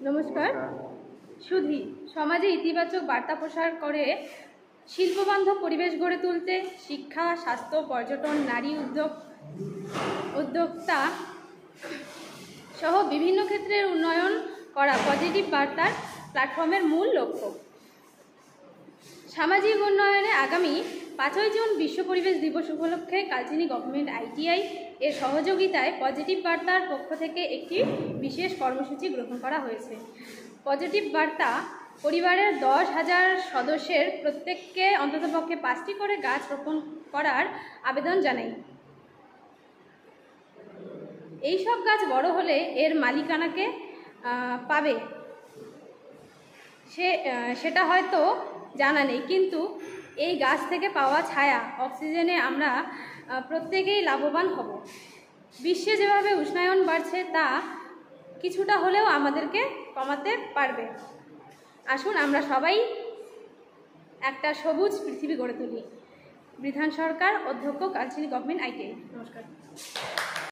নমস্কার। সুধী সমাজে ইতিবাচক বার্তা প্রসার করে শিল্পবান্ধব পরিবেশ গড়ে তুলতে শিক্ষা, স্বাস্থ্য, পর্যটন, নারী উদ্যোক্তা সহ বিভিন্ন ক্ষেত্রের উন্নয়ন করা পজিটিভ বার্তার প্ল্যাটফর্মের মূল লক্ষ্য। সামাজিক উন্নয়নে আগামী 5ই জুন বিশ্ব পরিবেশ দিবস উপলক্ষে কালচিনি গভর্নমেন্ট ITI এর সহযোগিতায় পজিটিভ বার্তার পক্ষ থেকে একটি বিশেষ কর্মসূচি গ্রহণ করা হয়েছে। পজিটিভ বার্তা পরিবারের 10,000 সদস্যের প্রত্যেককে অন্ততপক্ষে 5টি করে গাছ রোপণ করার আবেদন জানাই। এই সব গাছ বড় হলে এর মালিকানাকে পাবে সেটা হয়তো জানা নেই, কিন্তু এই গাছ থেকে পাওয়া ছায়া, অক্সিজেনে আমরা প্রত্যেকেই লাভবান হব। বিশ্বে যেভাবে উষ্ণায়ন বাড়ছে তা কিছুটা হলেও আমাদেরকে কমাতে পারবে। আসুন আমরা সবাই একটা সবুজ পৃথিবী গড়ে তুলি। বিধান সরকার, অধ্যক্ষ, কালচিনি গভর্নমেন্ট ITI। নমস্কার।